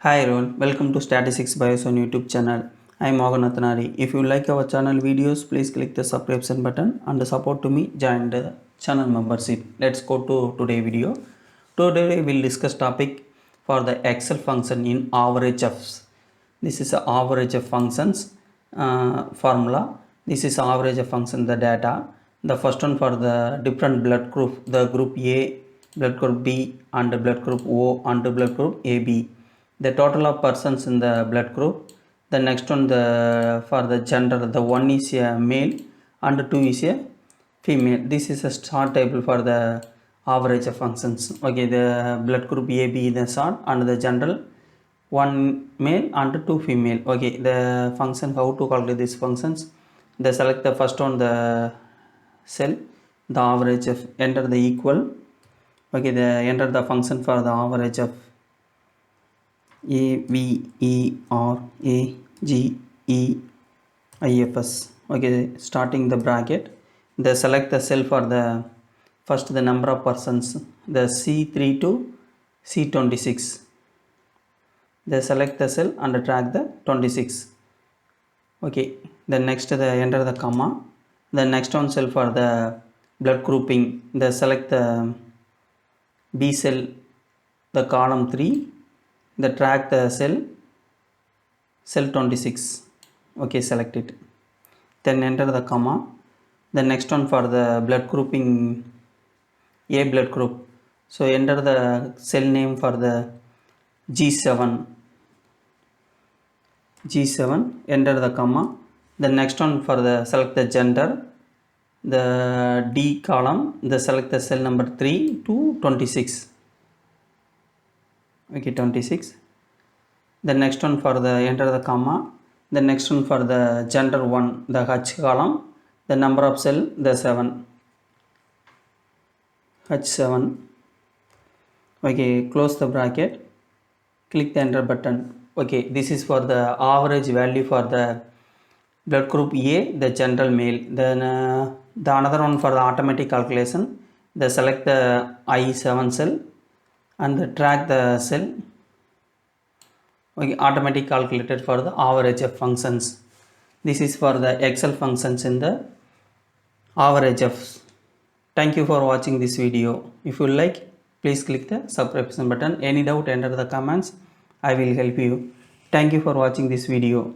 Hi everyone, welcome to Statistics Bios on YouTube channel. I am Moganathanari. If you like our channel videos, please click the subscription button and support to me join the channel membership. Let's go to today video. Today we will discuss topic for the Excel function in average of. This is a average of functions formula. This is average of function the data. The first one for the different blood group, the group A, blood group B and blood group O and blood group AB, the total of persons in the blood group. The next one, the for the gender, the one is a male and two is a female. This is a chart table for the average of functions. Okay, the blood group AB is the chart and the general one male and two female. Okay, the function, how to calculate these functions. They select the first one, the cell, the average of, enter the equal. Okay, they enter the function for the average of AVERAGEIFS. Okay, starting the bracket, they select the cell for the first the number of persons, the C3 to C26. They select the cell and track the 26. Okay, then next they enter the comma. The next one cell for the blood grouping, they select the B cell, the column 3, the track the cell 26. Okay, select it, then enter the comma. The next one for the blood grouping A blood group, so enter the cell name for the G7, enter the comma. The next one for the select the gender, the D column, the select the cell number 3 to 26. Okay, 26. The next one for the enter the comma. The next one for the gender 1, the H column, the number of cell, the 7, H7. Okay, close the bracket, click the enter button. Okay, this is for the average value for the blood group A, the general male. Then the another one for the automatic calculation, they select the I7 cell and track the cell. Okay, automatic calculated for the average of functions. This is for the Excel functions in the average of. Thank you for watching this video. If you like, please click the subscription button. Any doubt, enter the comments. I will help you. Thank you for watching this video.